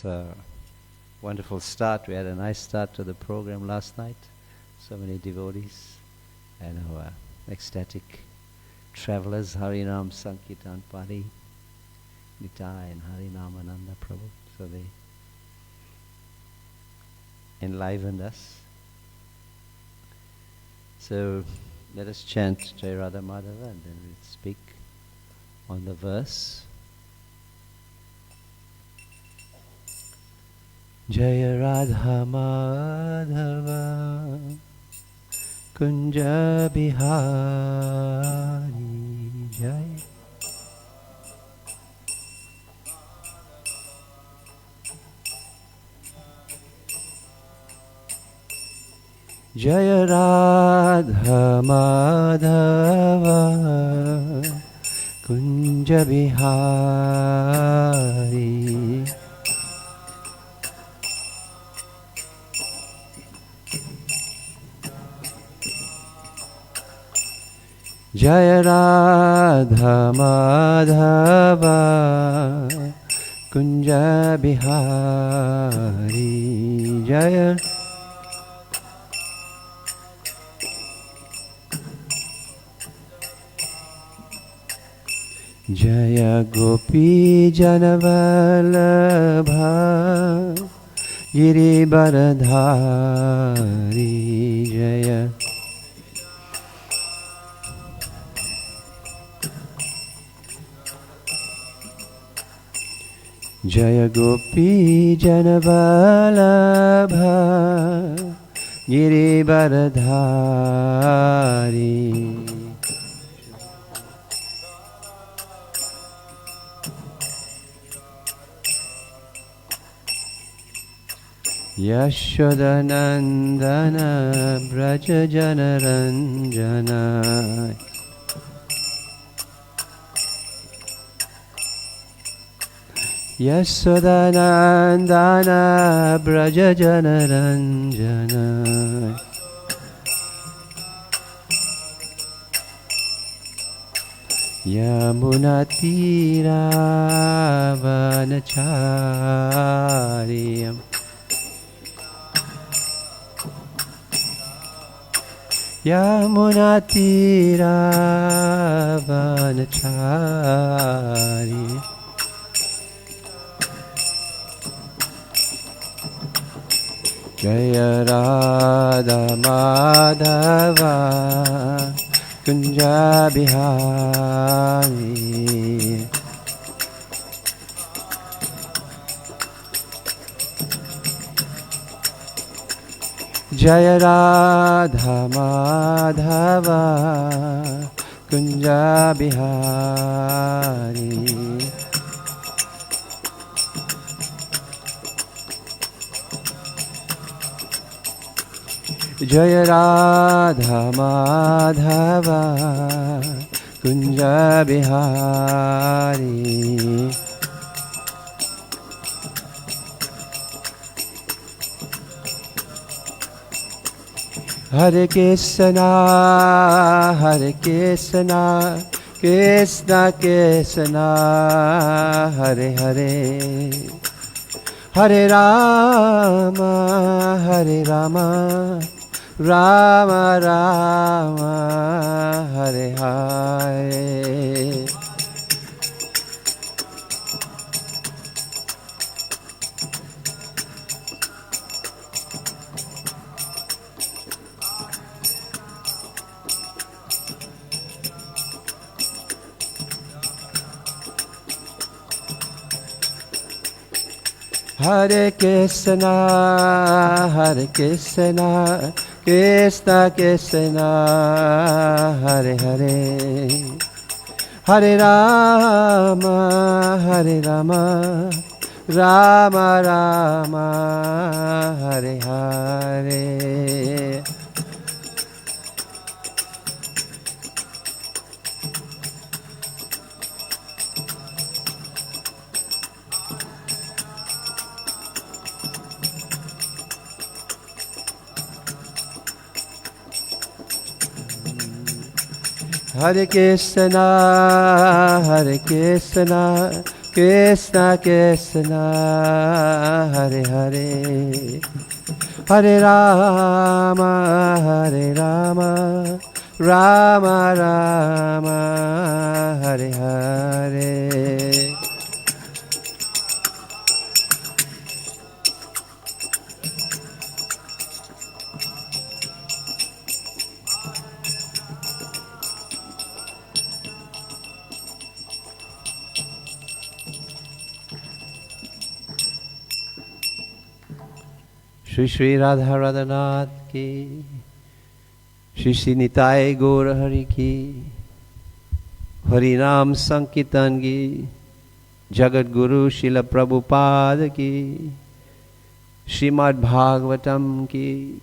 So, wonderful start. We had a nice start to the program last night. So many devotees and our ecstatic travelers, Harinam Sankirtan Pari, Nitai and Harinam Ananda Prabhu. So they enlivened us. So let us chant Jai Radha Madhava and then we'll speak on the verse. Jaya Radha Madhava Kunja Bihari Jaya Jaya Radha Madhava Kunja Bihari Jaya Radha Madhava Kunja Bihari Jaya Jaya Gopi Janavalabha Giribaradhari Jaya Jaya Gopi Janavalabha Giribaradhari Yashodanandana Braja Janaranjana Yashodanandana Braja Janaranjana Yamunatira Vanachariyam Yamunatira Vanachari Jaya Radha Madhava Kunja Bihari Jaya Radha Madhava Kunja Bihari Jaya Radha Madhava Kunja Bihari Hare Krishna, Hare Krishna, Krishna Krishna, Hare Hare, Hare Rama, Hare Rama, Rama Rama, Hare Hare. Hare Krishna, Hare Krishna, Krishna Krishna, Hare Hare, Hare Rama, Hare Rama, Rama Rama, Hare Hare. Hare Krishna, Hare Krishna, Krishna Krishna, Hare Hare, Hare Rama, Hare Rama, Rama Rama, Hare Hare. Shri Shri Radha Radhanath ki, Shri Shri Nitai Gaur Hari ki, Hari Nam Sankirtan ki, Jagat Guru Srila Prabhupada ki, Srimad Bhagavatam ki,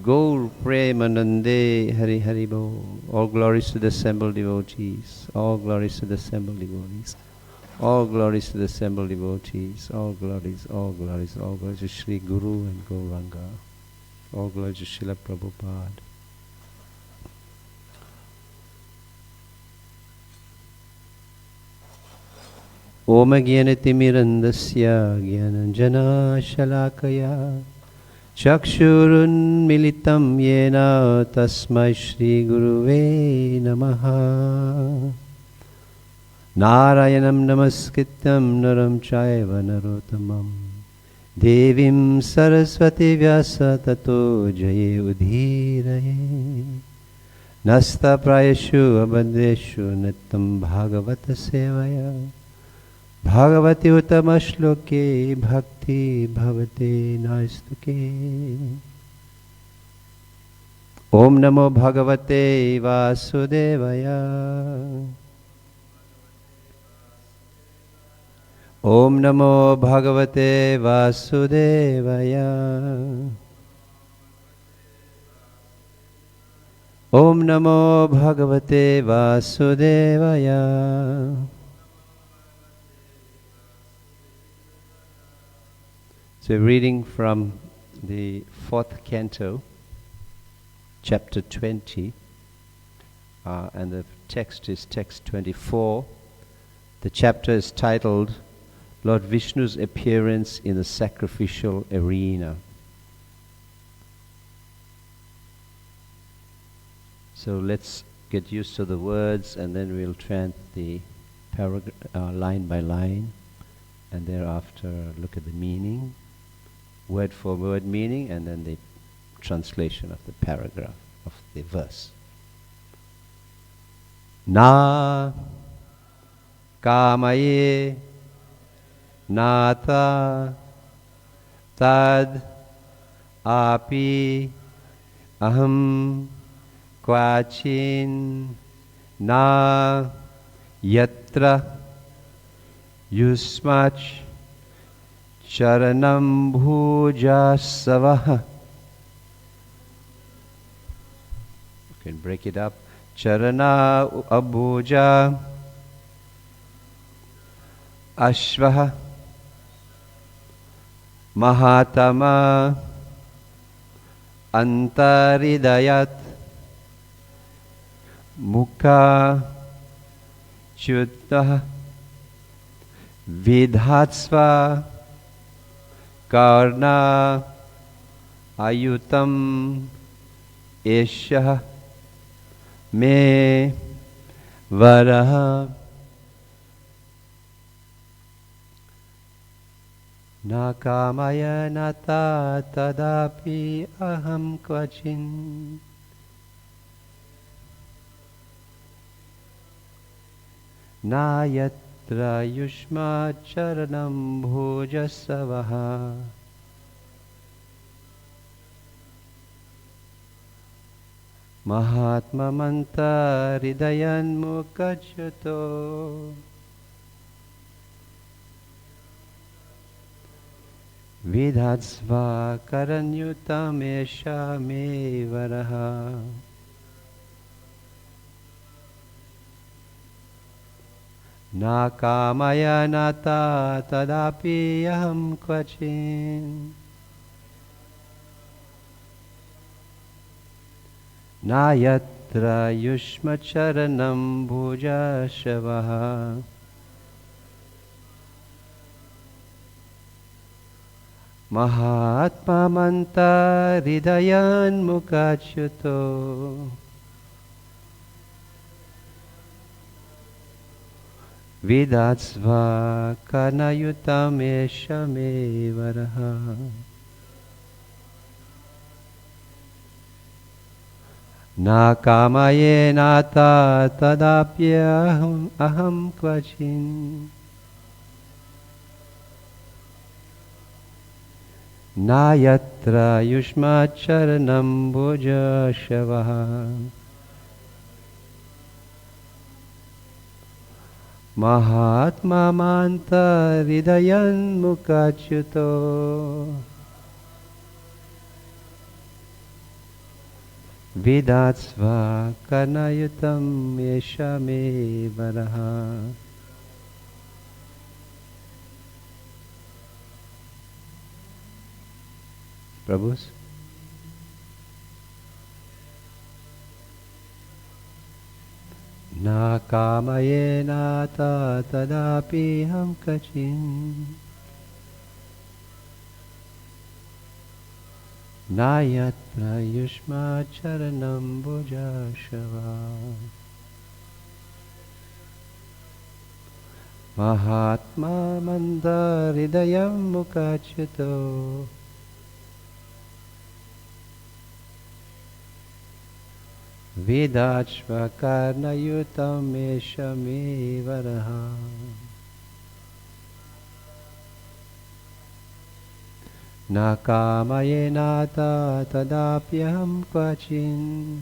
Gaur Premanande Hari Hari Bo. All glories to the assembled devotees, all glories to the assembled devotees. All glories to the assembled devotees, all glories to Sri Guru and Gauranga, all glories to Srila Prabhupada. Om Jnanatimirandasya Jnananjana Shalakaya Chakshurun Militam Yena Tasmai Shri Guruve Namaha. Narayanam namaskrityam naram chaiva narottamam Devim saraswati vyasa tato jaye udhiraye Nasta prayashu abadreshu nattam bhagavata sevaya Bhagavati utamashloke bhakti bhavate naistuke. Om namo bhagavate vasudevaya. Om namo bhagavate vasudevaya. Om namo bhagavate vasudevaya. So reading from the 4th canto, chapter 20, and the text is text 24. The chapter is titled Lord Vishnu's Appearance in the Sacrificial Arena. So let's get used to the words, and then we'll chant the line by line, and thereafter look at the meaning, word for word meaning, and then the translation of the paragraph of the verse. Na kamaye nata tad api aham kvachin na yatra yusmach charanam bhujasavaha. You can break it up. Charana abhuja ashvaha mahatama antaridayat mukha chuttah vidhatsva karna ayutam eshah me varaha. Na kamaya nata tadapi aham kvachin na yatra yushma charanam bhujasavaha. Mahatma manta ridayan mukachato vidhatsva karanyutam esha me varaha. Na kamaya nata tadapi aham kvachin na yatra yushma charanam bhujashavaha. Mahatma Manta Hridayan Mukachyuto Vidatsva Karnayutam Eshame Varaha Na kamaye nata tadapyaham aham kvachin Na yatra yushma charanam bhuja shavaha Mahatma manta hridayan mukachyuto Vidatsva karnayutam yeshame varaha. Prabhus? Na kamayena ta tadapi ham kachin Na yatra yushma charanam bhuja shava Mahatma manda hridayam mukachyuto Vidachva karnayutam eshame varaha Na kamayena ta tadapyaham kvachin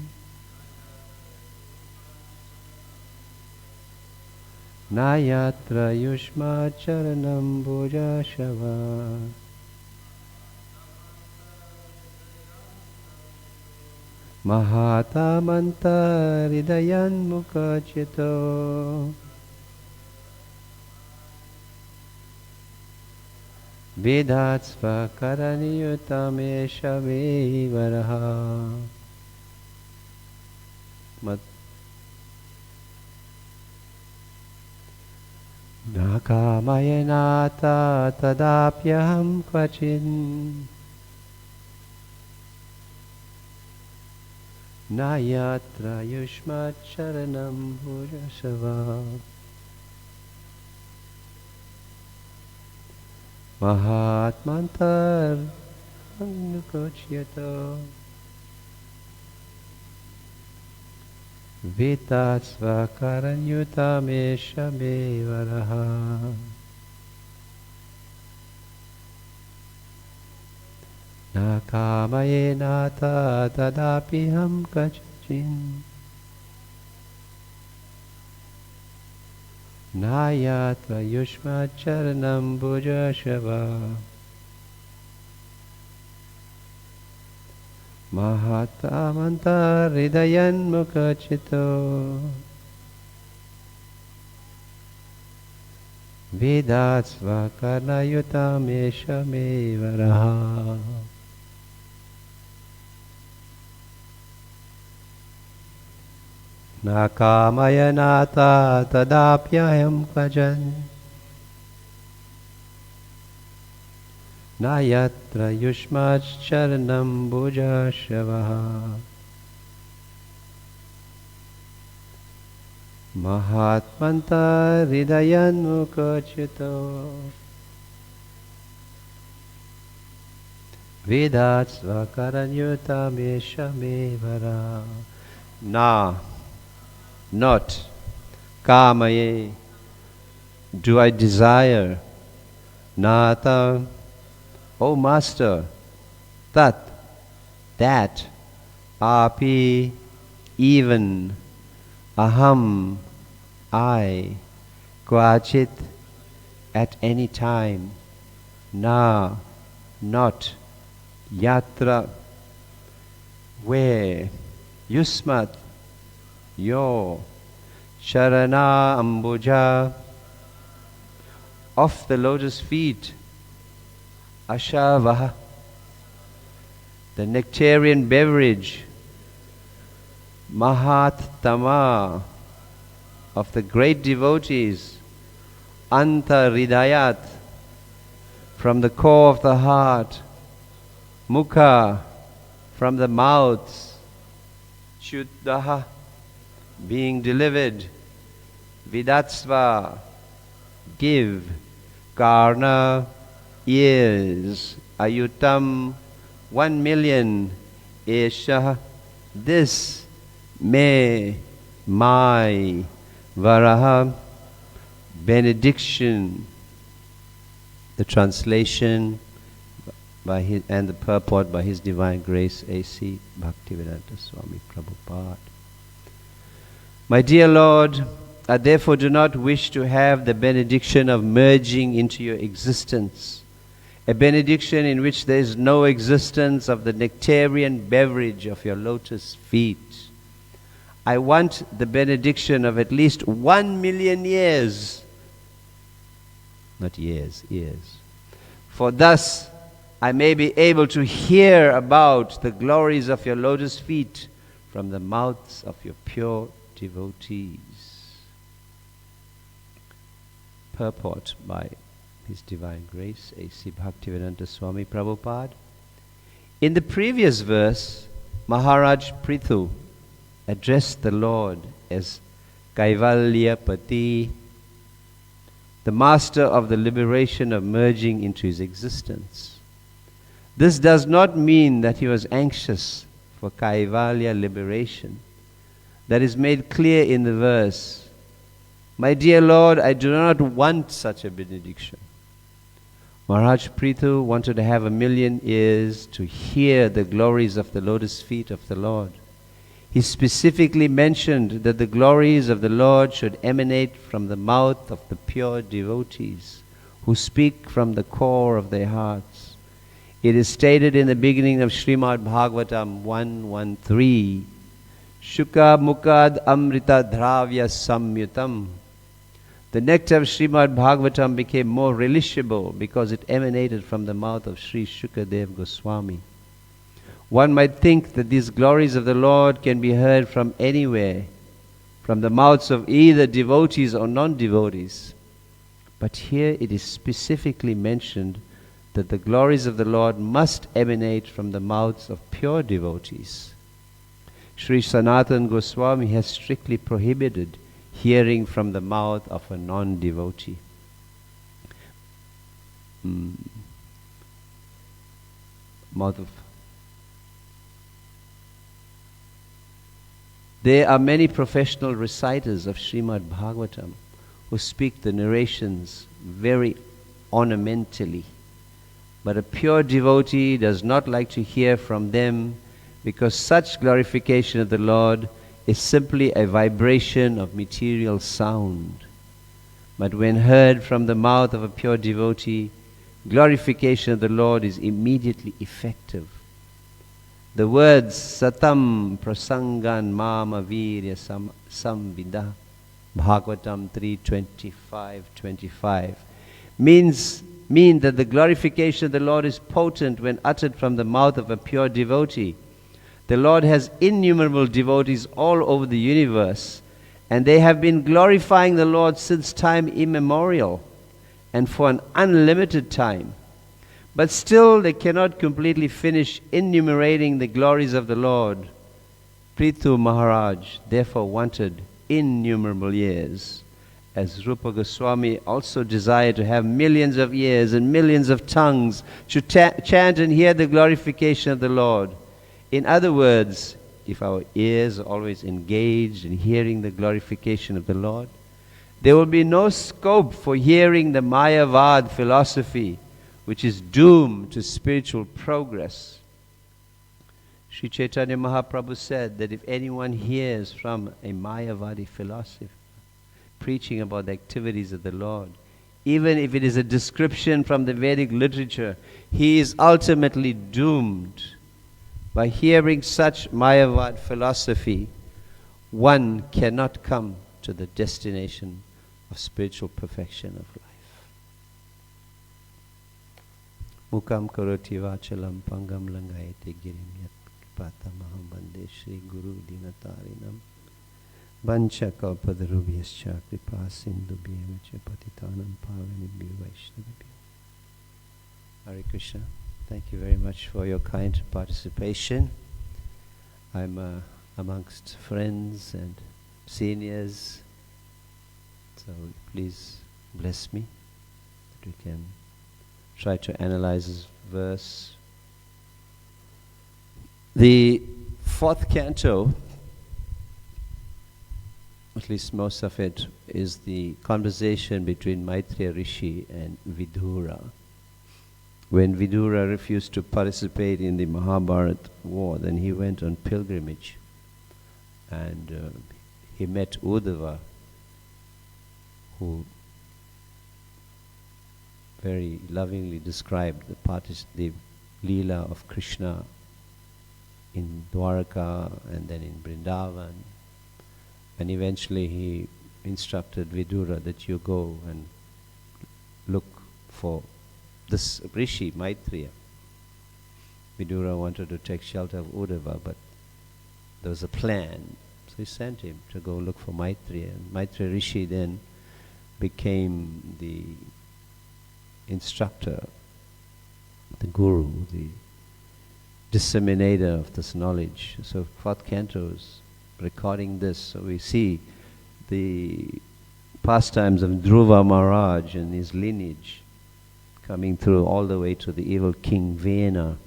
Na yatra yushma charanam bhuja shava Mahata manta hridayan mukachyuto Vedatsva karaniyutam eshame varaha Nakamayena ta tadapyaham kvachin Na yatra yushma charanam bhujasava Mahatmantar anukochyata Vitatsva karanyutam eshame varaha Na kamayena ta tadapi ham kachin Na yatra yushma charanam bhuja shava Mahatamanta hridayan mukachyuto Vedatsva karnayutam eshame varaha Na kamayana ta tadapyaham kvajan Na yatra yushma charanam bhuja shavaha Mahatmanta hridayan mukachyuto Vedatsva karanyutam eshame vara Na not kamaye do I desire nata O Master tat that api even aham I kvachit at any time na not yatra where yusmat your Sharana Ambuja of the lotus feet, Ashavaha, the nectarian beverage, Mahatama, of the great devotees, Anta Hridayat, from the core of the heart, mukha, from the mouth, chuttaha, being delivered, vidatsva, give, karna, ears, ayutam, 1,000,000, esha, this, me, my, varaha, benediction. The translation by his, and the purport by His Divine Grace A.C. Bhaktivedanta Swami Prabhupada. My dear Lord, I therefore do not wish to have the benediction of merging into your existence, a benediction in which there is no existence of the nectarian beverage of your lotus feet. I want the benediction of at least 1,000,000 years. Not years, years. For thus I may be able to hear about the glories of your lotus feet from the mouths of your pure devotees. Purport by His Divine Grace A.C. Bhaktivedanta Swami Prabhupada. In the previous verse, Maharaj Prithu addressed the Lord as Kaivalyapati, the master of the liberation of merging into his existence. This does not mean that he was anxious for Kaivalya liberation. That is made clear in the verse. My dear Lord, I do not want such a benediction. Maharaj Prithu wanted to have 1,000,000 ears to hear the glories of the lotus feet of the Lord. He specifically mentioned that the glories of the Lord should emanate from the mouth of the pure devotees who speak from the core of their hearts. It is stated in the beginning of Srimad Bhagavatam 1.1.3, Shuka Mukad Amrita Dravya Samyutam. The nectar of Srimad Bhagavatam became more relishable because it emanated from the mouth of Sri Shukadev Goswami. One might think that these glories of the Lord can be heard from anywhere, from the mouths of either devotees or non-devotees. But here it is specifically mentioned that the glories of the Lord must emanate from the mouths of pure devotees. Sri Sanatana Goswami has strictly prohibited hearing from the mouth of a non-devotee. There are many professional reciters of Srimad Bhagavatam who speak the narrations very ornamentally. But a pure devotee does not like to hear from them because such glorification of the Lord is simply a vibration of material sound. But when heard from the mouth of a pure devotee, glorification of the Lord is immediately effective. The words Satam Prasangan Mama Virya Samvida, Bhagavatam 3:25 mean that the glorification of the Lord is potent when uttered from the mouth of a pure devotee. The Lord has innumerable devotees all over the universe, and they have been glorifying the Lord since time immemorial and for an unlimited time. But still they cannot completely finish enumerating the glories of the Lord. Prithu Maharaj therefore wanted innumerable years, as Rupa Goswami also desired to have millions of ears and millions of tongues to chant and hear the glorification of the Lord. In other words, if our ears are always engaged in hearing the glorification of the Lord, there will be no scope for hearing the Mayavad philosophy, which is doomed to spiritual progress. Sri Chaitanya Mahaprabhu said that if anyone hears from a Mayavadi philosopher preaching about the activities of the Lord, even if it is a description from the Vedic literature, he is ultimately doomed. By hearing such Mayavad philosophy, one cannot come to the destination of spiritual perfection of life. Mukam karoti vachalam pangam langayate girim yat patamaham bande Shri Guru Dinatarinam Vancha kalpadarubhyascha kripa sindubhyeva cha patitanam pavanibhyo vaishnavibhyo. Hare Krishna. Thank you very much for your kind participation. I'm amongst friends and seniors, so please bless me that we can try to analyze this verse. The fourth canto, at least most of it, is the conversation between Maitreya Rishi and Vidura. When Vidura refused to participate in the Mahabharata war, then he went on pilgrimage and he met Uddhava, who very lovingly described the Leela of Krishna in Dwarka and then in Vrindavan. And eventually he instructed Vidura that you go and look for this Rishi, Maitreya. Vidura wanted to take shelter of Uddhava, but there was a plan. So he sent him to go look for Maitreya. And Maitreya Rishi then became the instructor, the guru, the disseminator of this knowledge. So fourth canto is recording this. So we see the pastimes of Dhruva Maharaj and his lineage coming through all the way to the evil King Vena,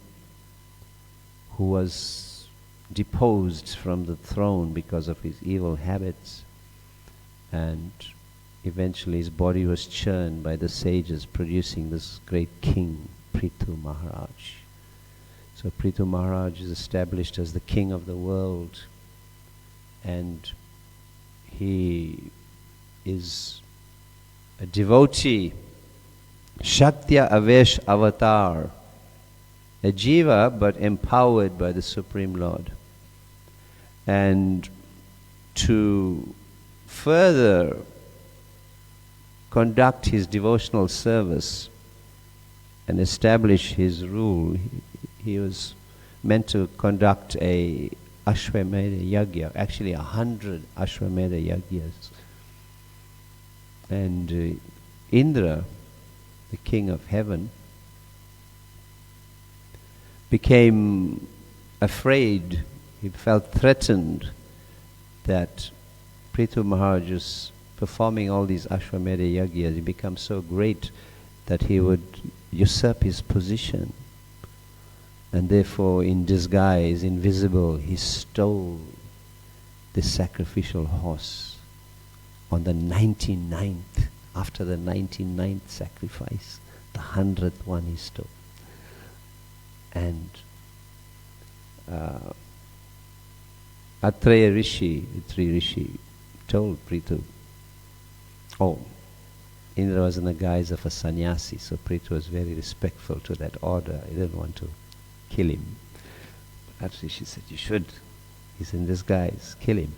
who was deposed from the throne because of his evil habits, and eventually his body was churned by the sages, producing this great king, Prithu Maharaj. So Prithu Maharaj is established as the king of the world, and he is a devotee, Shaktya Avesh Avatar, a jiva but empowered by the Supreme Lord. And to further conduct his devotional service and establish his rule, he was meant to conduct a Ashwamedha Yagya, actually 100 Ashwamedha Yagyas. And Indra, the king of heaven, became afraid. He felt threatened that Prithu Maharaj is performing all these Ashwamedha Yagyas. He becomes so great that he would usurp his position. And therefore, in disguise, invisible, he stole the sacrificial horse on the 99th, after the 99th sacrifice, the 100th one he stole. And Atreya Rishi, Atreya Rishi, told Prithu, Indra was in the guise of a sannyasi, so Prithu was very respectful to that order. He didn't want to kill him. But Atreya Rishi said, you should. He's in disguise, kill him.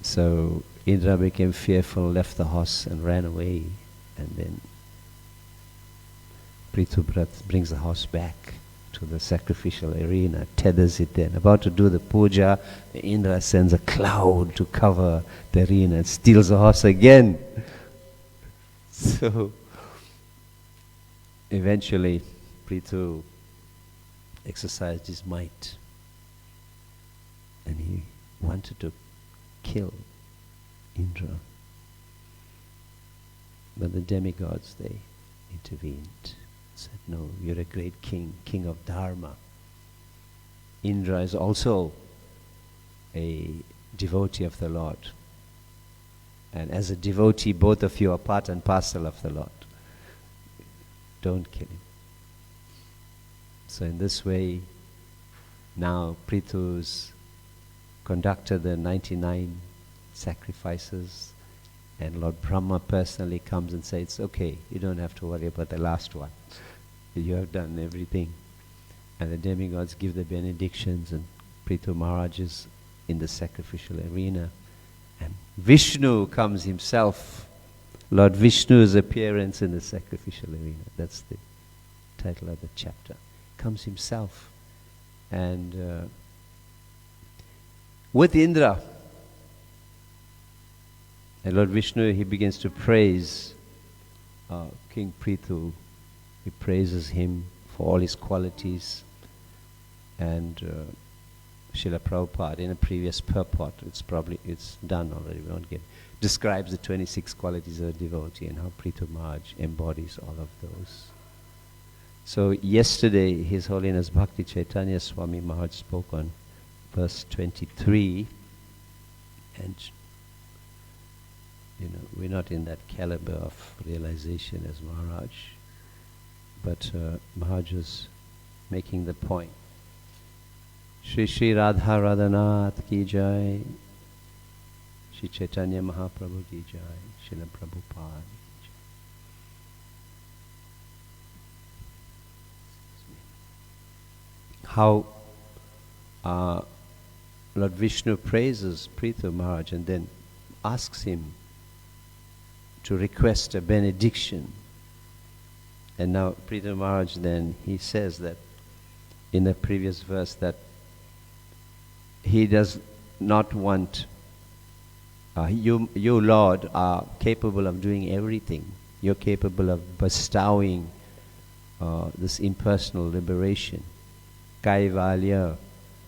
So Indra became fearful, left the horse and ran away. And then Prithu brings the horse back to the sacrificial arena, tethers it there. And about to do the puja, Indra sends a cloud to cover the arena and steals the horse again. So eventually Prithu exercised his might and he wanted to kill Indra. But the demigods, they intervened, said, no, you're a great king, king of Dharma. Indra is also a devotee of the Lord. And as a devotee, both of you are part and parcel of the Lord. Don't kill him. So in this way, now Prithu's conducted the 99 sacrifices, and Lord Brahma personally comes and says, it's okay, you don't have to worry about the last one. You have done everything. And the demigods give the benedictions, and Prithu Maharaj is in the sacrificial arena. And Vishnu comes himself, Lord Vishnu's appearance in the sacrificial arena. That's the title of the chapter. Comes himself. And with Indra, and Lord Vishnu, he begins to praise King Prithu, he praises him for all his qualities, and Srila Prabhupada in a previous purport, it's done already, we won't get, describes the 26 qualities of a devotee and how Prithu Maharaj embodies all of those. So yesterday His Holiness Bhakti Chaitanya Swami Maharaj spoke on verse 23, and we're not in that caliber of realization as Maharaj, but Maharaj was making the point. Shri Shri Radha Radhanath ki jai, Shri Chaitanya Mahaprabhu ki jai, Srila Prabhupada ki jai. How Lord Vishnu praises Prithu Maharaj and then asks him to request a benediction. And now Prithu Maharaj then, he says that in the previous verse that he does not want, you Lord are capable of doing everything. You're capable of bestowing this impersonal liberation. Kaivalya,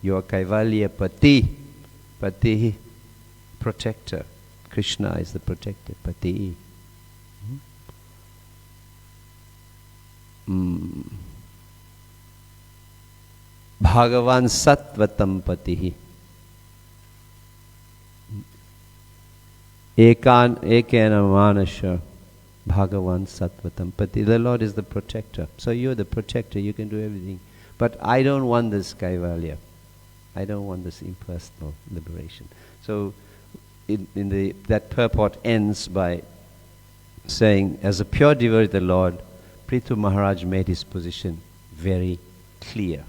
you are Kaivalya Pati, Pati, protector. Krishna is the protector, Pati. Bhagavan Sattvatam Patihi. Ekena Manasha Bhagavan Sattvatam Pati. The Lord is the protector. So you're the protector, you can do everything. But I don't want this Kaivalya. I don't want this impersonal liberation. So that purport ends by saying, as a pure devotee of the Lord, Prithu Maharaj made his position very clear.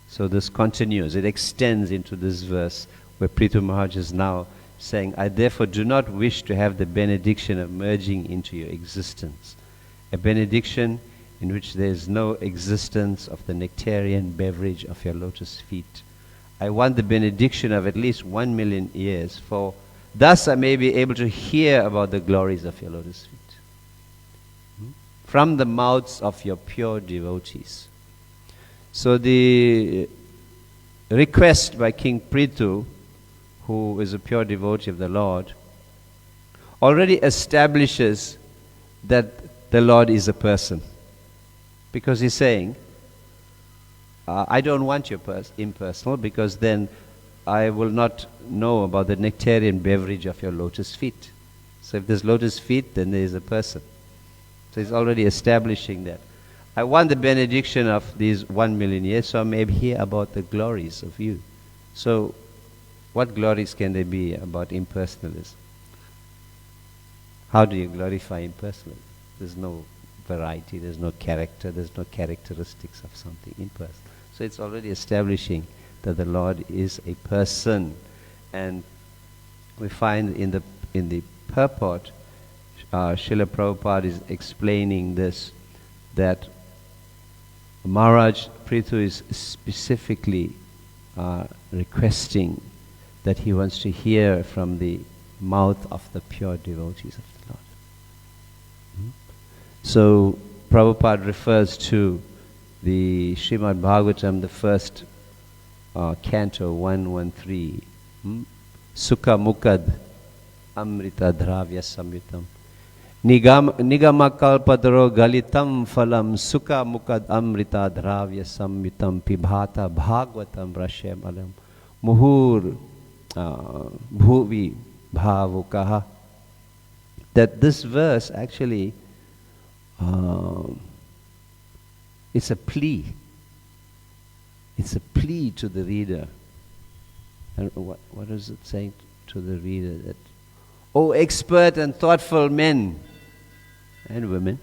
So this continues, it extends into this verse where Prithu Maharaj is now saying, I therefore do not wish to have the benediction of merging into your existence. A benediction in which there is no existence of the nectarian beverage of your lotus feet. I want the benediction of at least 1 million years, for thus I may be able to hear about the glories of your lotus feet from the mouths of your pure devotees. So the request by King Prithu, who is a pure devotee of the Lord, already establishes that the Lord is a person. Because he's saying, I don't want your impersonal, because then I will not know about the nectarian beverage of your lotus feet. So if there's lotus feet, then there is a person. So he's already establishing that. I want the benediction of these 1 million years, so I may hear about the glories of you. So what glories can there be about impersonalism? How do you glorify impersonalism? There's no variety, there's no character, there's no characteristics of something impersonal. So it's already establishing that the Lord is a person. And we find in the purport, Srila Prabhupada is explaining this, that Maharaj Prithu is specifically requesting that he wants to hear from the mouth of the pure devotees of the Lord. So Prabhupada refers to the Srimad Bhagavatam, the first canto, 113. Sukha Mukad Amrita Dravya Samyutam. Nigama Kalpadaro Galitam Phalam Sukha Mukad Amrita Dravya Samyutam Pibhata Bhagavatam Rashem Alam Muhur Bhuvi Bhavukaha. That this verse actually it's a plea. It's a plea to the reader. And what is it saying to the reader? That, O expert and thoughtful men and women,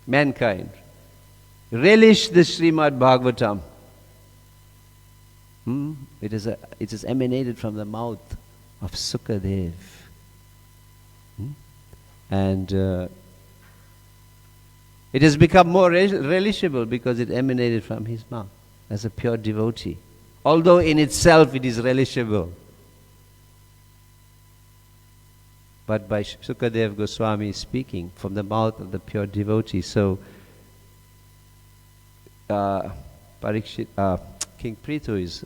mankind, relish the Srimad Bhagavatam. It is emanated from the mouth of Sukadev. And it has become more relishable because it emanated from his mouth as a pure devotee. Although in itself it is relishable. but by Sukadeva Goswami speaking from the mouth of the pure devotee. So King Prithu is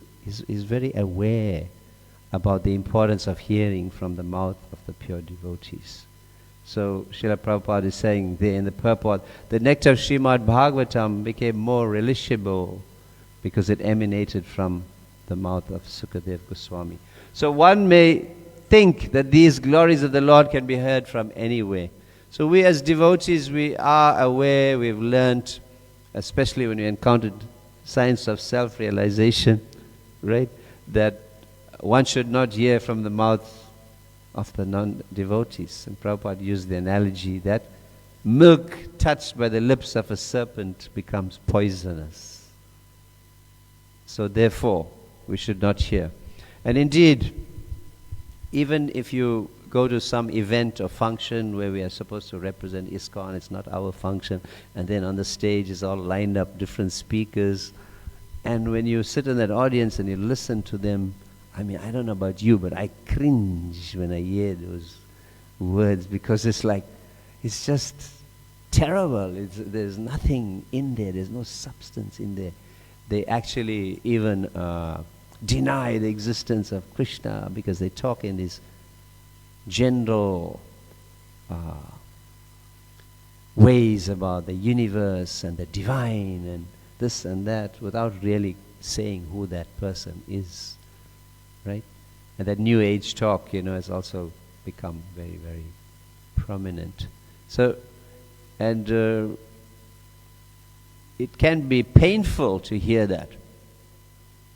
very aware about the importance of hearing from the mouth of the pure devotees. So Srila Prabhupada is saying there in the purport, the nectar of Srimad Bhagavatam became more relishable because it emanated from the mouth of Sukadeva Goswami. So one may think that these glories of the Lord can be heard from anywhere. So we as devotees, we are aware, we've learnt, especially when we encountered signs of self-realization, right, that one should not hear from the mouth of the non-devotees. And Prabhupada used the analogy that milk touched by the lips of a serpent becomes poisonous. So therefore, we should not hear. And indeed, even if you go to some event or function where we are supposed to represent ISKCON, it's not our function, and then on the stage is all lined up, different speakers, and when you sit in that audience and you listen to them, I mean, I don't know about you, but I cringe when I hear those words, because it's like, it's just terrible. There's nothing in there. There's no substance in there. They actually even deny the existence of Krishna because they talk in these general ways about the universe and the divine and this and that without really saying who that person is. Right? And that New Age talk, has also become very, very prominent. So, and it can be painful to hear that.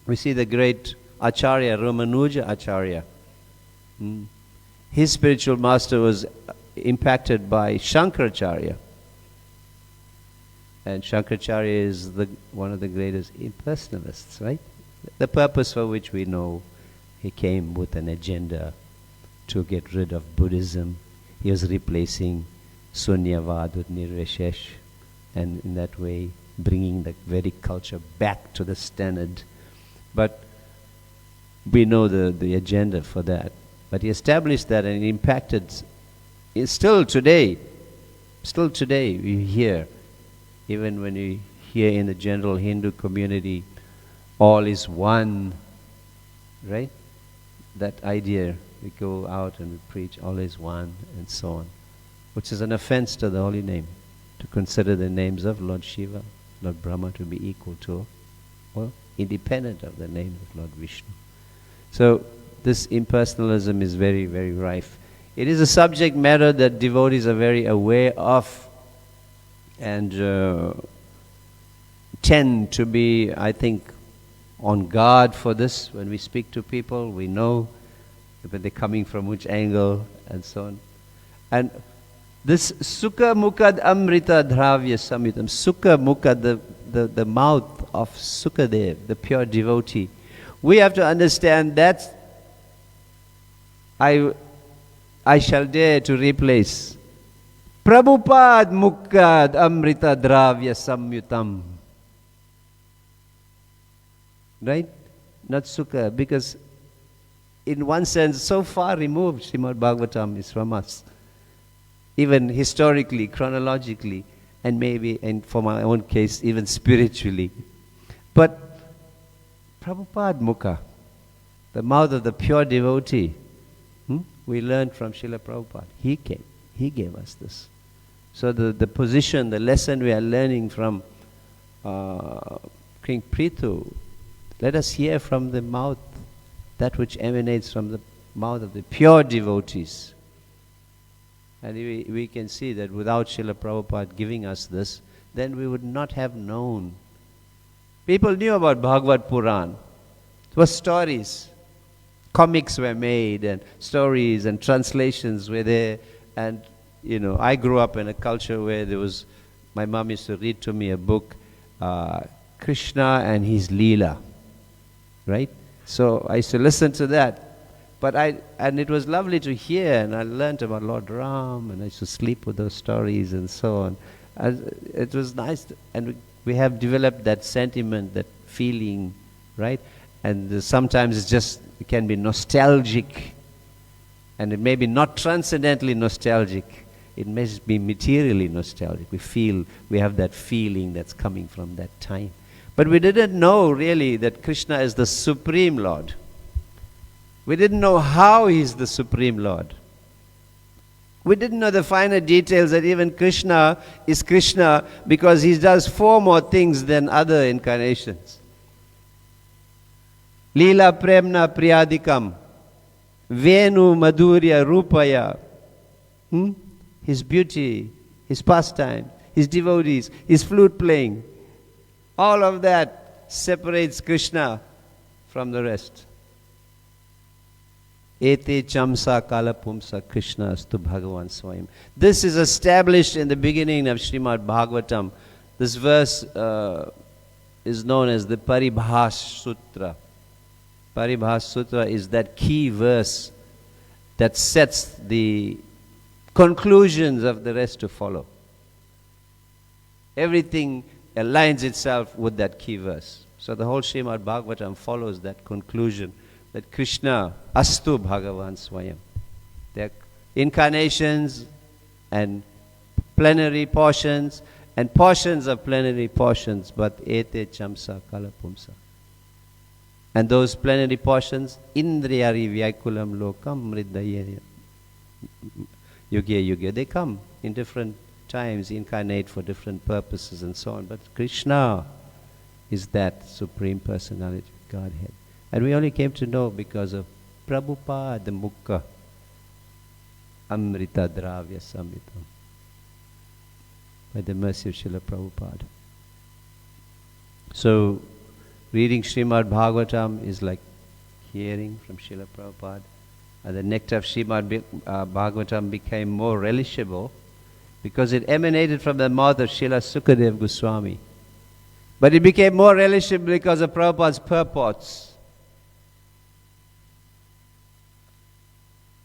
We see the great Acharya, Ramanuja Acharya. His spiritual master was impacted by Shankaracharya. And Shankaracharya is one of the greatest impersonalists, right? The purpose for which we know he came with an agenda to get rid of Buddhism. He was replacing Sunyavad with Nirvishesh, and in that way bringing the Vedic culture back to the standard. But we know the agenda for that. But he established that and it impacted. Still today we hear, even when we hear in the general Hindu community, all is one, right? That idea, we go out and we preach all is one and so on, which is an offense to the holy name, to consider the names of Lord Shiva, Lord Brahma to be equal to or independent of the name of Lord Vishnu. So this impersonalism is very, very rife. It is a subject matter that devotees are very aware of and tend to be, I think, on guard for this. When we speak to people, we know when they're coming from which angle and so on. And this Sukha Mukad Amrita Dravya Samhitam, Sukha Mukad, the mouth of Sukadev, the pure devotee, we have to understand that I shall dare to replace Prabhupada Mukad Amrita Dravya Samyutam. Right? Not Sukha, because in one sense, so far removed Srimad Bhagavatam is from us. Even historically, chronologically, and maybe, and for my own case, even spiritually. But Prabhupada Mukha, the mouth of the pure devotee, we learned from Srila Prabhupada. He came, he gave us this. So the position, the lesson we are learning from King Prithu, let us hear from the mouth, that which emanates from the mouth of the pure devotees. And we can see that without Srila Prabhupada giving us this, then we would not have known. People knew about Bhagavad Puran. It was stories. Comics were made and stories and translations were there. And, I grew up in a culture where my mom used to read to me a book, Krishna and his Leela. Right? So I used to listen to that. And it was lovely to hear, and I learned about Lord Ram, and I used to sleep with those stories and so on. And it was nice, and we have developed that sentiment, that feeling, right? And sometimes it can be nostalgic, And it may be not transcendently nostalgic. It may be materially nostalgic. We have that feeling that's coming from that time. But we didn't know really that Krishna is the Supreme Lord. We didn't know how He's the Supreme Lord. We didn't know the finer details that even Krishna is Krishna because He does 4 more things than other incarnations. Leela Premna Priyadikam, Venu Madhurya Rupaya. His beauty, His pastime, His devotees, His flute playing. All of that separates Krishna from the rest. Ete chamsa kalapumsa Krishna astu Bhagavan Swayam. This is established in the beginning of Srimad Bhagavatam. This verse is known as the Paribhas Sutra. Paribhas Sutra is that key verse that sets the conclusions of the rest to follow. Everything aligns itself with that key verse. So the whole Srimad Bhagavatam follows that conclusion that Krishna astu Bhagavan Swayam. There are incarnations and plenary portions and portions of plenary portions, but ete chamsa kalapumsa. And those plenary portions, indriyari vyakulam lokam mridayena. Yuga, they come in different times, incarnate for different purposes and so on. But Krishna is that Supreme Personality of Godhead. And we only came to know because of Prabhupada Mukha Amrita Dravya Samhitam. By the mercy of Srila Prabhupada. So, reading Srimad Bhagavatam is like hearing from Srila Prabhupada. And the nectar of Srimad Bhagavatam became more relishable because it emanated from the mouth of Srila Sukadev Goswami. But it became more relishable because of Prabhupada's purports.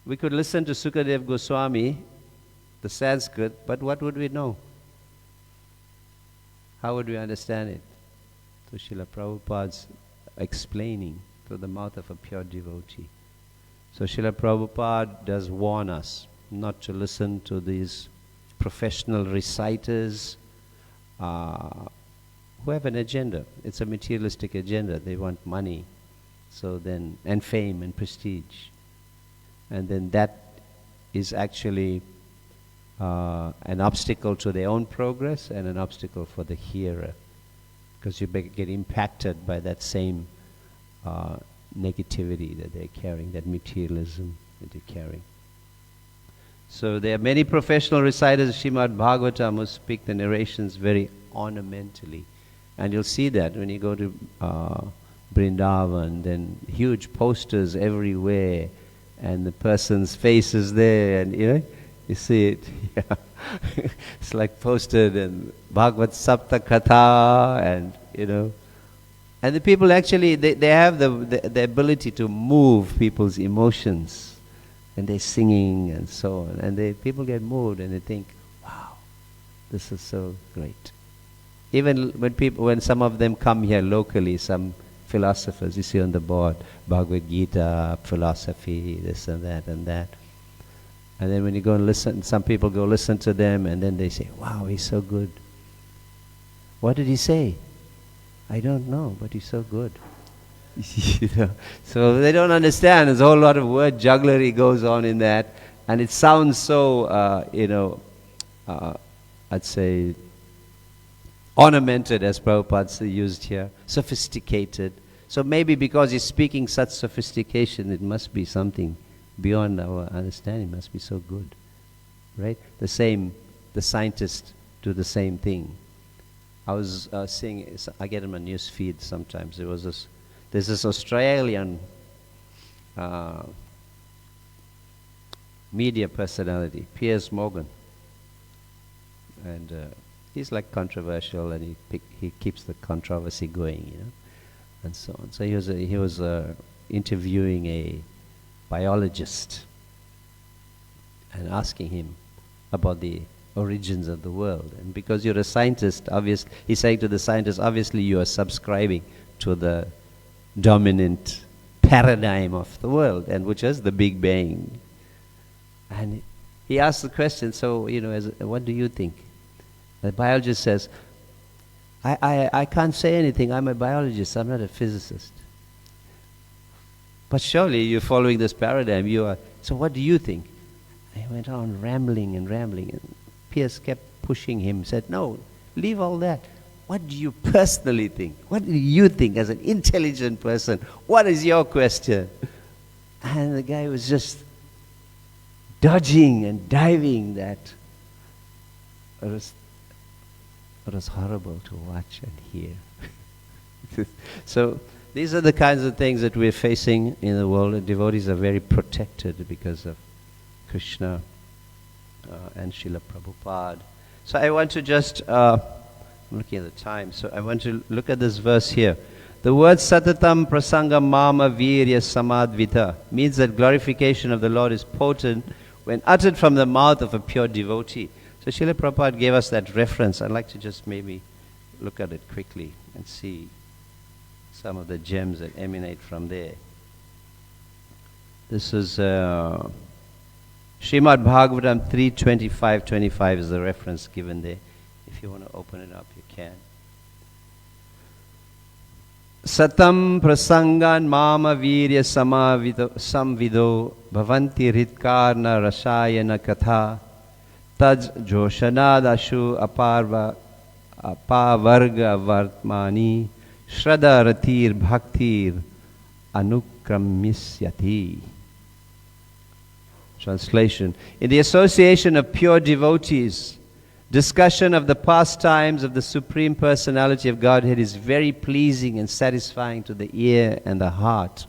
We could listen to Sukadev Goswami, the Sanskrit, but what would we know? How would we understand it? So Srila Prabhupada's explaining through the mouth of a pure devotee. So Srila Prabhupada does warn us not to listen to these professional reciters who have an agenda. It's a materialistic agenda. They want money, and fame and prestige. And then that is actually an obstacle to their own progress and an obstacle for the hearer. Because you get impacted by that same negativity that they're carrying, that materialism that they're carrying. So there are many professional reciters of Srimad Bhagavatam who speak the narrations very ornamentally. And you'll see that when you go to Vrindavan, then huge posters everywhere, and the person's face is there, and you see it. Yeah. It's like posted and Bhagavad Sapta Katha, and and the people actually, they have the ability to move people's emotions, and they're singing and so on, and people get moved and they think, wow, this is so great. Even when some of them come here locally, some philosophers, you see on the board, Bhagavad Gita, philosophy, this and that and that. And then when you go and listen, some people go listen to them, and then they say, wow, he's so good. What did he say? I don't know, but he's so good. So they don't understand. There's a whole lot of word jugglery goes on in that, and it sounds so, I'd say, ornamented, as Prabhupada used here, sophisticated. So maybe because he's speaking such sophistication, it must be something beyond our understanding. It must be so good, right? The scientists do the same thing. I was seeing, I get in my news feed sometimes. There's this Australian media personality, Piers Morgan, and he's like controversial, and he keeps the controversy going, and so on. So he was interviewing a biologist and asking him about the origins of the world. And because you're a scientist, he's saying to the scientist, obviously you are subscribing to the dominant paradigm of the world, and which is the Big Bang. And he asked the question, so, what do you think? The biologist says, I can't say anything. I'm a biologist. I'm not a physicist. But surely you're following this paradigm. You are. So what do you think? And he went on rambling and rambling. And Pierce kept pushing him, said, no, leave all that. What do you personally think? What do you think as an intelligent person? What is your question? And the guy was just dodging and diving that. It was horrible to watch and hear. So these are the kinds of things that we're facing in the world. And devotees are very protected because of Krishna and Srila Prabhupada. So I want to just, I'm looking at the time, so I want to look at this verse here. The word Satatam Prasanga Mama Virya Samadvita means that glorification of the Lord is potent when uttered from the mouth of a pure devotee. So Srila Prabhupada gave us that reference. I'd like to just maybe look at it quickly and see some of the gems that emanate from there. This is Srimad Bhagavatam 3:25-25 is the reference given there. If you want to open it up, you can. Satam prasangan mama virya samvido bhavanti ritkarna rasayana katha taj joshanadashu apavarga vartmani shraddha ratir bhaktir anukramisyati. Translation. In the association of pure devotees, discussion of the pastimes of the Supreme Personality of Godhead is very pleasing and satisfying to the ear and the heart.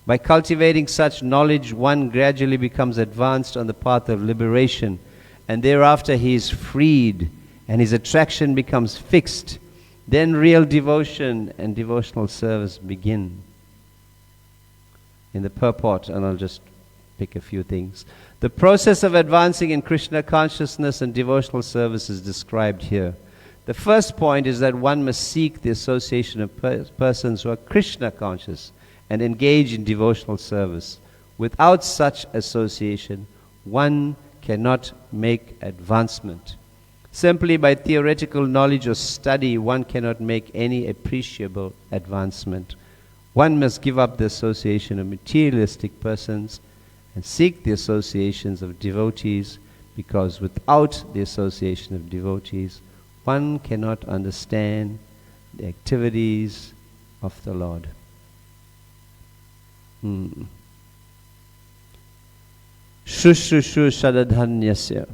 By cultivating such knowledge, one gradually becomes advanced on the path of liberation, and thereafter he is freed, and his attraction becomes fixed. Then real devotion and devotional service begin. In the purport, and I'll just pick a few things. The process of advancing in Krishna consciousness and devotional service is described here. The first point is that one must seek the association of persons who are Krishna conscious and engage in devotional service. Without such association, one cannot make advancement. Simply by theoretical knowledge or study, one cannot make any appreciable advancement. One must give up the association of materialistic persons and seek the associations of devotees, because without the association of devotees, one cannot understand the activities of the Lord. Shushushu shadadhanyasya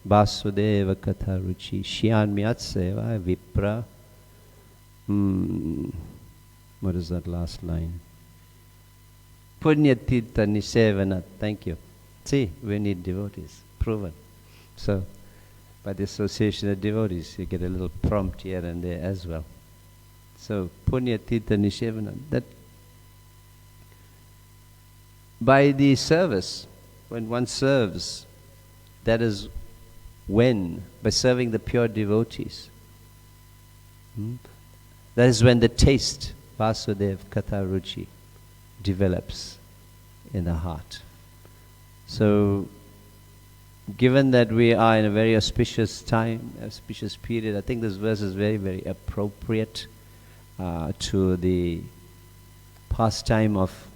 vasudeva katha ruchi shyanmyatseva vipra. What is that last line? Punyatita nisevana. Thank you. See, we need devotees. Proven. So, by the association of devotees, you get a little prompt here and there as well. So, punyatita nisevana. That by the service, when one serves, that is when, by serving the pure devotees, that is when the taste, Vasudev Katha Ruchi, develops in the heart. So, given that we are in a very auspicious time, auspicious period, I think this verse is very, very appropriate to the pastime of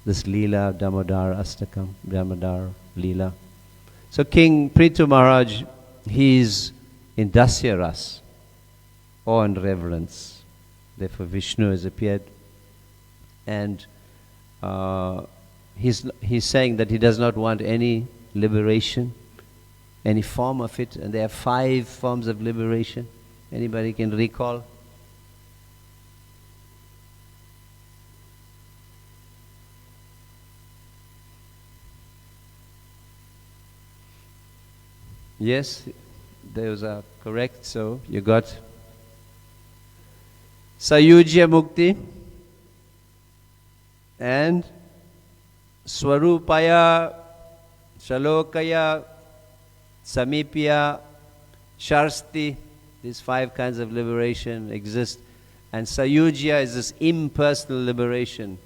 this Leela, Damodar Astakam, Damodar Leela. So King Prithu Maharaj, he is in Dasya Ras, awe and reverence. Therefore Vishnu has appeared. And he's saying that he does not want any liberation, any form of it. And there are 5 forms of liberation. Anybody can recall? Yes, those are correct. So you got Sayujya Mukti and Swarupaya, Shalokaya, Samipya, Sharsti. These 5 kinds of liberation exist. And Sayujya is this impersonal liberation,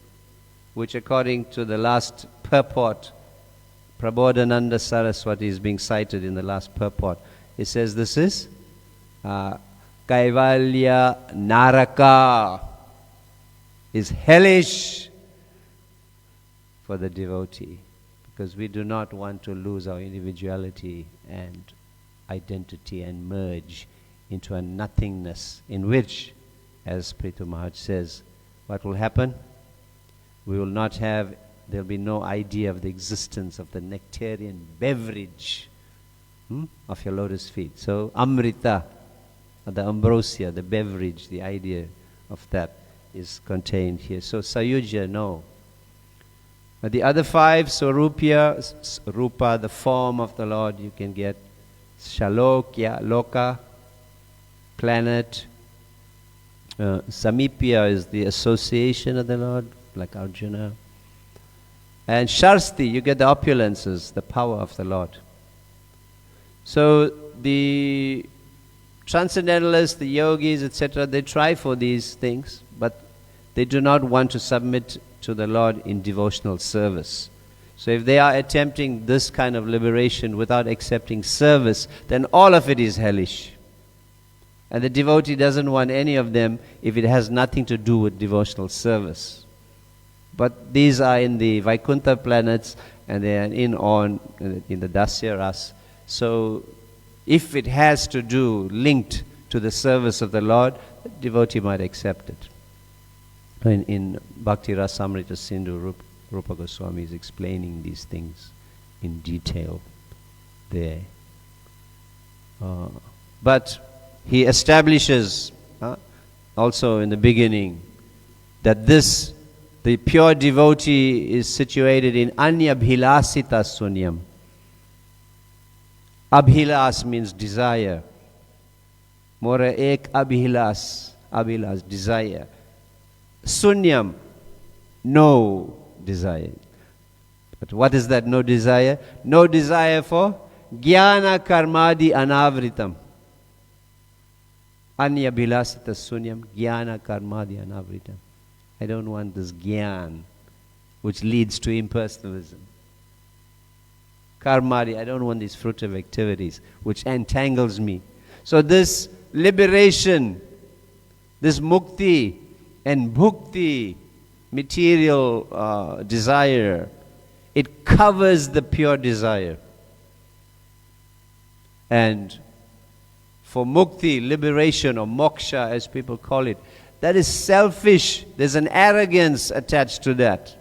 which according to the last purport Prabodhananda Saraswati is being cited in the last purport. He says this is Kaivalya Naraka, is hellish for the devotee, because we do not want to lose our individuality and identity and merge into a nothingness in which, as Prithu Maharaj says, what will happen? We will not have, there will be no idea of the existence of the nectarian beverage of your lotus feet. So Amrita, the ambrosia, the beverage, the idea of that is contained here. So Sayujya, no. But the other five, Swarupya, Rupa, the form of the Lord, you can get Shalokya, Loka, planet. Samipya is the association of the Lord, like Arjuna. And Sharsti, you get the opulences, the power of the Lord. So the transcendentalists, the yogis, etc., they try for these things, but they do not want to submit to the Lord in devotional service. So if they are attempting this kind of liberation without accepting service, then all of it is hellish. And the devotee doesn't want any of them if it has nothing to do with devotional service. But these are in the Vaikuntha planets, and they are in the Dasya Ras. So if it has to do, linked to the service of the Lord, the devotee might accept it. In Bhakti Rasamrita Sindhu, Rupa Goswami is explaining these things in detail there. But he establishes also in the beginning that the pure devotee is situated in Anya Bhilasita Sunyam. Abhilas means desire. Mora ek abhilas, desire. Sunyam, no desire. But what is that no desire? No desire for Jnana Karmadi Anavritam. Anya Bhilasita Sunyam, Jnana Karmadi Anavritam. I don't want this Gyan, which leads to impersonalism. Karmadi, I don't want these fruitive activities, which entangles me. So this liberation, this mukti and bhukti, material desire, it covers the pure desire. And for mukti, liberation, or moksha as people call it, that is selfish. There's an arrogance attached to that.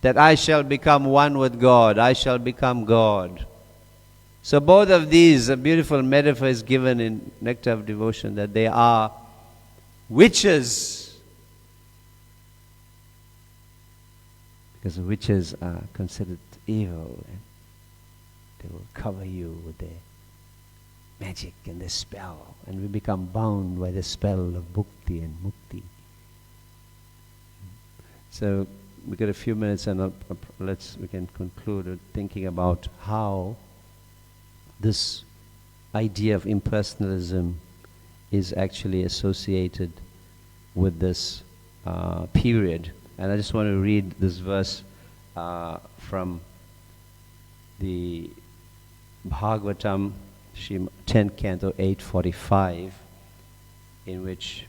That I shall become one with God, I shall become God. So both of these, a beautiful metaphor is given in Nectar of Devotion, that they are witches. Because witches are considered evil, and they will cover you with their magic and their spell, and we become bound by the spell of bhukti and mukti. So we got a few minutes, and we can conclude with thinking about how this idea of impersonalism is actually associated with this period. And I just want to read this verse from the Bhagavatam, 10th Canto, 845, in which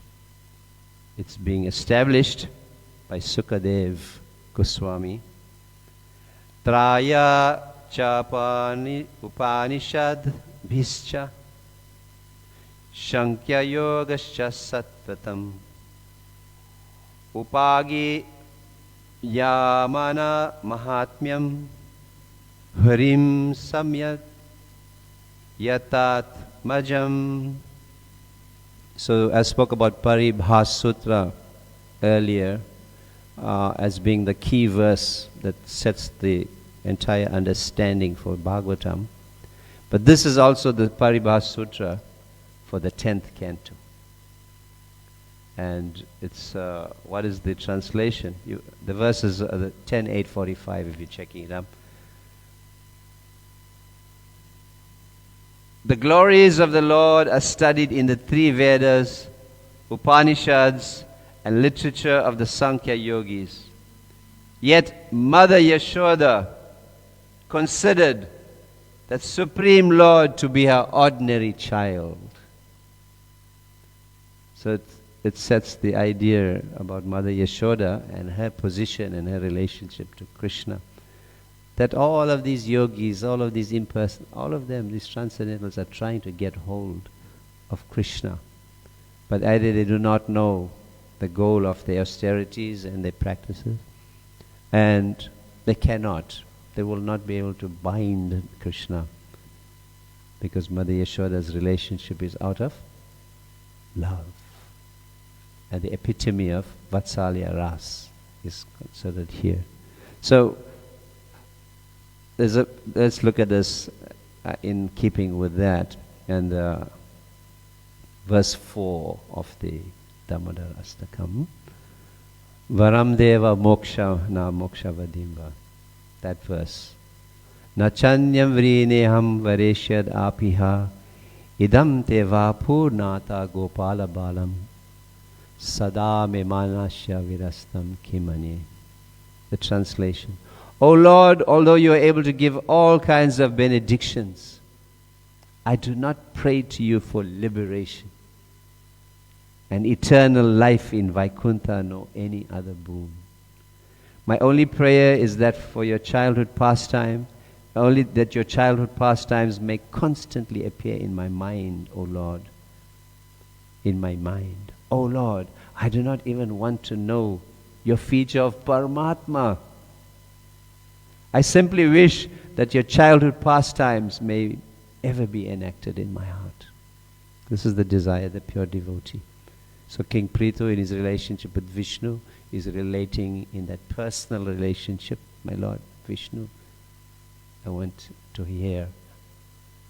it's being established by Sukadev Goswami. Traya chapani upanishad bhischa shankya yogascha sattvatam upagi yamana mahatmyam harim samyak yatat majam. So I spoke about Paribhas Sutra earlier as being the key verse that sets the entire understanding for Bhagavatam. But this is also the Paribhas Sutra for the 10th canto. And it's, what is the translation? The verses are the 10.845 if you're checking it up. The glories of the Lord are studied in the three Vedas, Upanishads, and literature of the Sankhya yogis. Yet Mother Yashoda considered that Supreme Lord to be her ordinary child. So it sets the idea about Mother Yashoda and her position and her relationship to Krishna. That all of these yogis, all of these all of them, these transcendentals are trying to get hold of Krishna. But either they do not know the goal of their austerities and their practices, and they cannot. They will not be able to bind Krishna because Mother Yashoda's relationship is out of love. And the epitome of Vatsalya Ras is considered here. So, let's look at this in keeping with that. And verse 4 of the Damodara Astakam. Varam Deva Moksha Na Moksha Vadimva. That verse. Nachanyam Vrineham Vareshyad Apiha Idam Teva Purnata Gopala Balam Sada Me Manasya Virastam Kimane. The translation. O Lord, although you are able to give all kinds of benedictions, I do not pray to you for liberation and eternal life in Vaikuntha nor any other boon. My only prayer is that for your childhood pastime, only that your childhood pastimes may constantly appear in my mind, O Lord. In my mind. O Lord, I do not even want to know your feature of Paramatma. I simply wish that your childhood pastimes may ever be enacted in my heart. This is the desire of the pure devotee. So King Prithu, in his relationship with Vishnu, is relating in that personal relationship. My Lord Vishnu, I want to hear,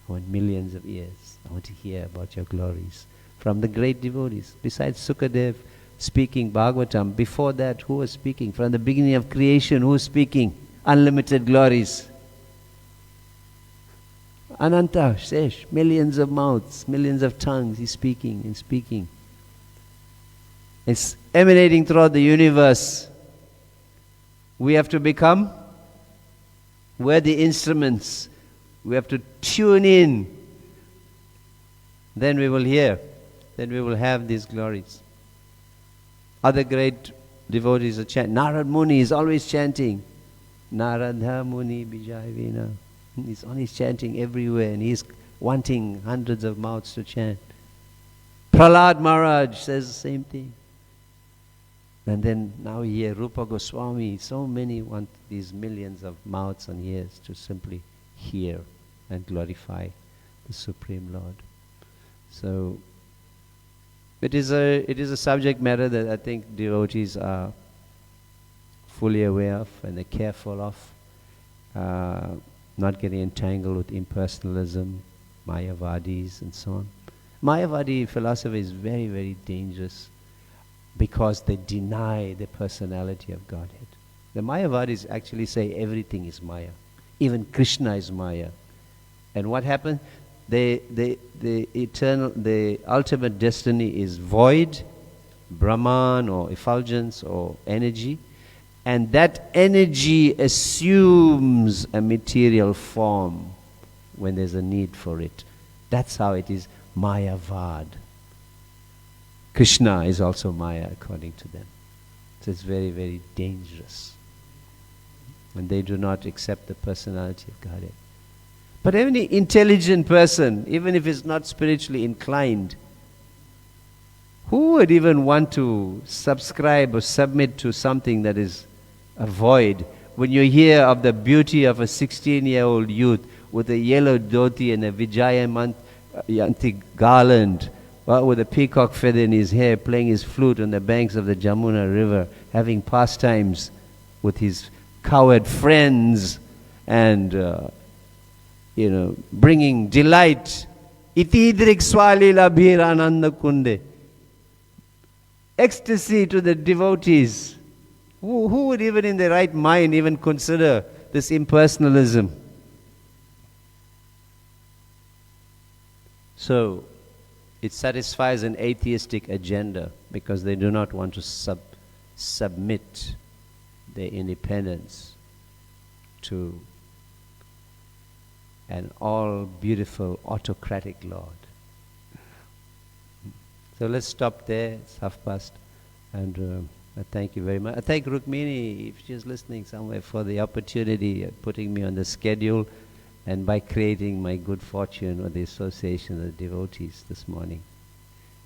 I want millions of ears, I want to hear about your glories from the great devotees. Besides Sukadev speaking Bhagavatam, before that, who was speaking? From the beginning of creation, who was speaking? Unlimited glories. Ananta, Sesh, millions of mouths, millions of tongues, he's speaking and speaking. It's emanating throughout the universe. We have to become, we're the instruments. We have to tune in. Then we will hear. Then we will have these glories. Other great devotees are chanting. Narad Muni is always chanting. Narada Muni Bijay Vina. He's always chanting everywhere and he's wanting hundreds of mouths to chant. Prahlad Maharaj says the same thing. And then now we hear Rupa Goswami. So many want these millions of mouths and ears to simply hear and glorify the Supreme Lord. So it is a subject matter that I think devotees are fully aware of and they're careful of, not getting entangled with impersonalism, Mayavadis and so on. Mayavadi philosophy is very, very dangerous because they deny the personality of Godhead. The Mayavadis actually say everything is Maya. Even Krishna is Maya. And what happened? The ultimate destiny is void, Brahman or effulgence or energy. And that energy assumes a material form when there's a need for it. That's how it is Mayavad. Krishna is also Maya according to them. So it's very, very dangerous. And they do not accept the personality of Godhead. But any intelligent person, even if he's not spiritually inclined, who would even want to subscribe or submit to something that is a void? When you hear of the beauty of a 16-year-old youth with a yellow dhoti and a Vijayamanti garland, with a peacock feather in his hair, playing his flute on the banks of the Jamuna River, having pastimes with his cowherd friends, and bringing delight. Itidrik swali labhir ananda kunde. Ecstasy to the devotees. Who would even in their right mind even consider this impersonalism? So, it satisfies an atheistic agenda because they do not want to submit their independence to and all beautiful autocratic Lord. So let's stop there. It's past, and I thank you very much. I thank Rukmini, if she's listening somewhere, for the opportunity of putting me on the schedule and by creating my good fortune with the association of the devotees this morning.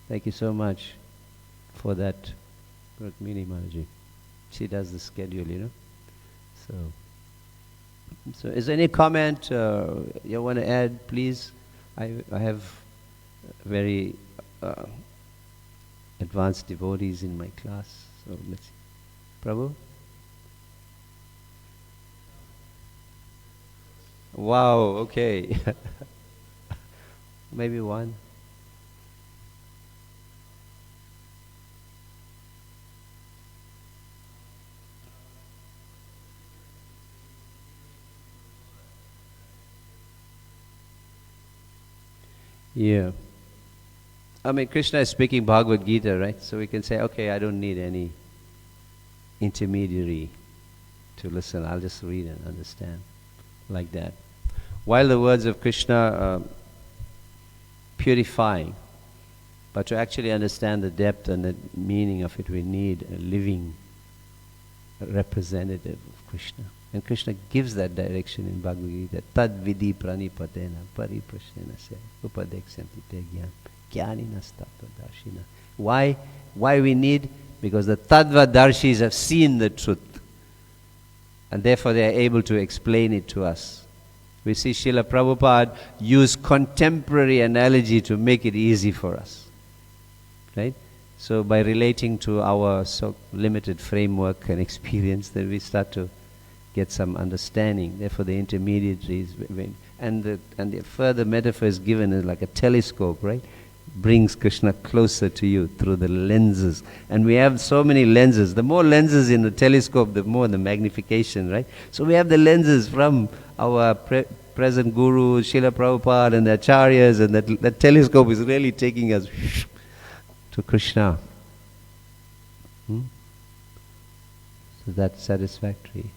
Thank you so much for that, Rukmini Mataji. She does the schedule, you know. So is there any comment you want to add, please? I have very advanced devotees in my class. So let's see. Prabhu? Wow, okay. Maybe one. Yeah. I mean, Krishna is speaking Bhagavad Gita, right? So we can say, okay, I don't need any intermediary to listen. I'll just read and understand like that. While the words of Krishna are purifying, but to actually understand the depth and the meaning of it, we need a living representative of Krishna. And Krishna gives that direction in Bhagavad Gita. Tad vidhi pranipatena pariprasena se upadeksanti te jnanina tattvadarshina. Why we need? Because the tattvadarshis have seen the truth. And therefore they are able to explain it to us. We see Srila Prabhupada use contemporary analogy to make it easy for us. Right? So by relating to our so limited framework and experience, then we start to get some understanding. Therefore the intermediaries, and the further metaphor is given as like a telescope, right? Brings Krishna closer to you through the lenses. And we have so many lenses. The more lenses in the telescope, the more the magnification, right? So we have the lenses from our present Guru, Srila Prabhupada and the Acharyas, and that telescope is really taking us to Krishna. So that's satisfactory.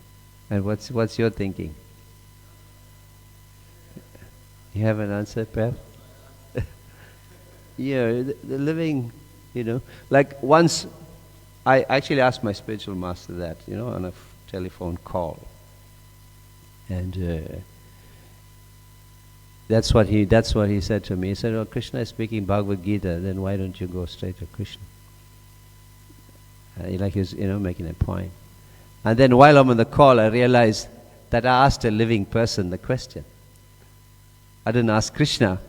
And what's your thinking? You have an answer, perhaps? Yeah, the living, you know, like once I actually asked my spiritual master that, you know, on a telephone call, and that's what he said to me. He said, "Oh, Krishna is speaking Bhagavad Gita. Then why don't you go straight to Krishna?" Like he was, you know, making a point. And then while I'm on the call, I realized that I asked a living person the question. I didn't ask Krishna.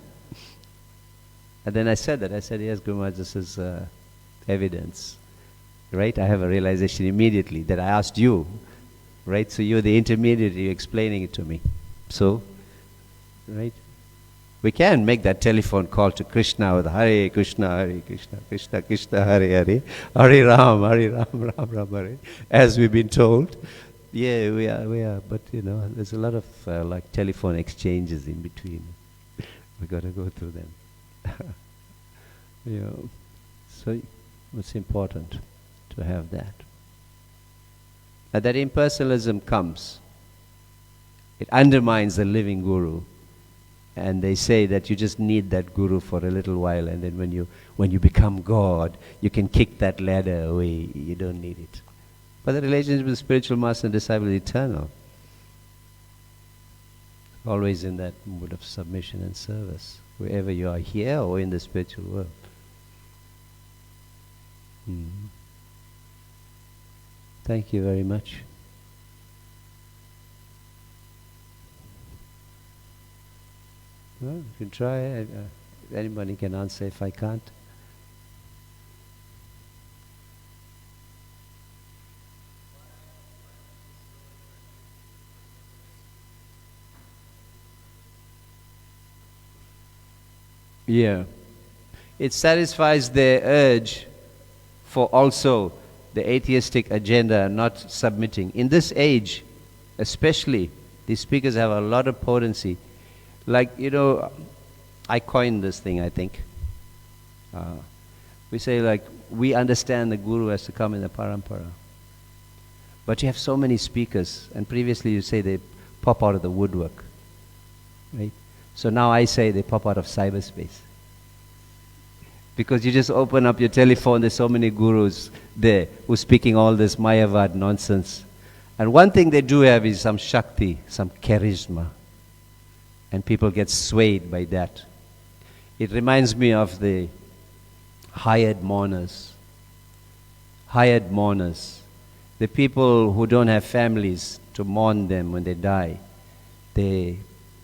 And then I said that. I said, yes, Guru Maharaj, this is evidence. Right? I have a realization immediately that I asked you. Right? So you're the intermediary, you're explaining it to me. So, right? We can make that telephone call to Krishna with Hare Krishna, Krishna Krishna, Hare Hare, Hare Ram, Ram Ram, Hare, as we've been told. Yeah, we are. But, you know, there's a lot of like telephone exchanges in between. We got to go through them. You know, so it's important to have that. And that impersonalism comes. It undermines the living Guru. And they say that you just need that Guru for a little while, and then when you become God, you can kick that ladder away. You don't need it. But the relationship with spiritual master and disciple is eternal. Always in that mood of submission and service, wherever you are, here or in the spiritual world. Thank you very much. Well, you can try. Anybody can answer if I can't. Yeah. It satisfies their urge for also the atheistic agenda not submitting. In this age, especially, these speakers have a lot of potency. Like, you know, I coined this thing, I think. We say, like, we understand the Guru has to come in the parampara. But you have so many speakers, and previously you say they pop out of the woodwork. right? So now I say they pop out of cyberspace. Because you just open up your telephone, there's so many gurus there who's speaking all this Mayavad nonsense. And one thing they do have is some Shakti, some charisma. And people get swayed by that. It reminds me of the hired mourners. Hired mourners. The people who don't have families to mourn them when they die. They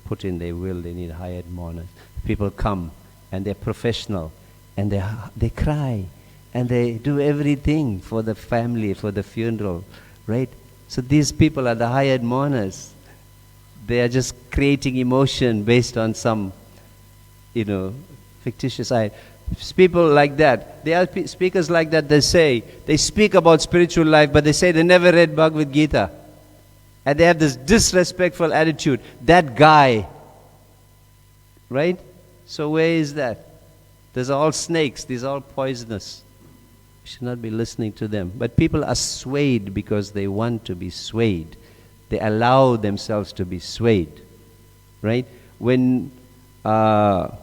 put in their will, they need hired mourners. People come and they're professional and they cry and they do everything for the family, for the funeral, right? So these people are the hired mourners. They are just creating emotion based on some, fictitious idea. People like that, they are speakers like that, they speak about spiritual life, but they say they never read Bhagavad Gita. And they have this disrespectful attitude. That guy, right? So where is that? These are all snakes, these are all poisonous. We should not be listening to them. But people are swayed because they want to be swayed. They allow themselves to be swayed, right? When a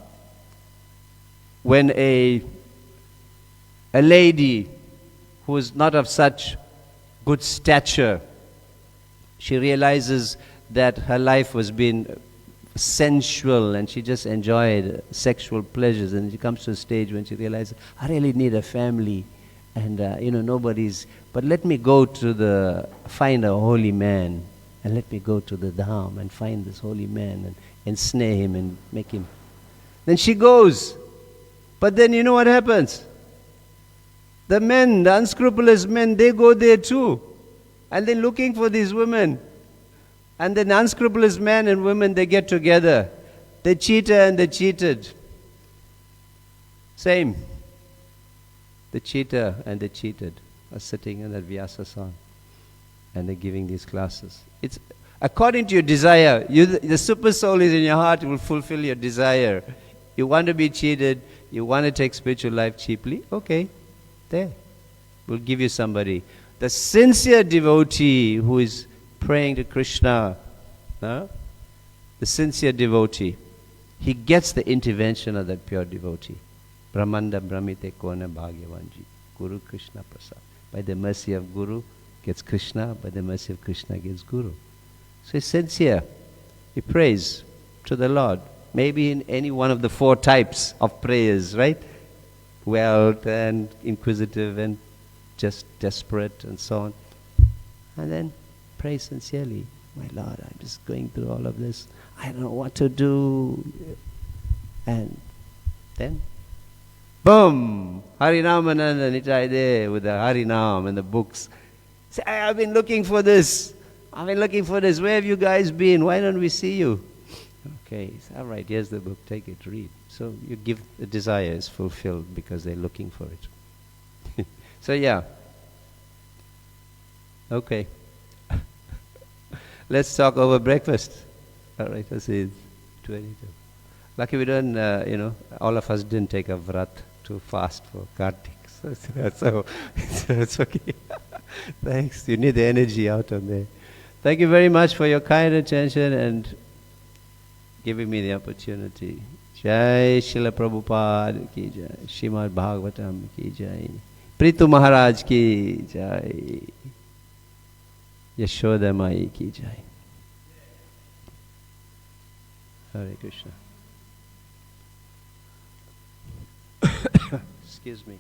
lady who is not of such good stature, she realizes that her life was being sensual and she just enjoyed sexual pleasures, and she comes to a stage when she realizes, I really need a family, and nobody's, but let me go to find a holy man, and let me go to the Dham and find this holy man and ensnare him and make him. Then she goes. But then you know what happens? The men, the unscrupulous men, they go there too. And they're looking for these women. And then unscrupulous men and women, they get together. They cheated and they cheated. Same. The cheater and the cheated are sitting in that Vyasa-san. And they're giving these classes. It's according to your desire. The super soul is in your heart, it will fulfill your desire. You want to be cheated, you want to take spiritual life cheaply, okay, there. We'll give you somebody. The sincere devotee who is praying to Krishna, the sincere devotee, he gets the intervention of that pure devotee. Brahmanda Brahmite Kona Bhagyavanji. Guru Krishna Prasad. By the mercy of Guru, gets Krishna. By the mercy of Krishna, gets Guru. So he's sincere. He prays to the Lord. Maybe in any one of the 4 types of prayers, right? Wealth and inquisitive and just desperate and so on. And then pray sincerely. My Lord, I'm just going through all of this. I don't know what to do. And then, boom! Harinamananda Nitai there with the Harinam and the books. Say, I've been looking for this. I've been looking for this. Where have you guys been? Why don't we see you? Okay, all right, here's the book. Take it, read. So you give, the desire is fulfilled because they're looking for it. So yeah. Okay. Let's talk over breakfast. All right, let's see. 22. Lucky we don't, all of us didn't take a vrat to fast for Kartik. So it's okay. Thanks. You need the energy out on there. Thank you very much for your kind attention and giving me the opportunity. Jai Srila Prabhupada ki jai. Srimad Bhagavatam ki jai. Pritu Maharaj ki jai. Yashoda Mai ki jai. Hare Krishna. Excuse me.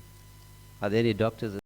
Are there any doctors?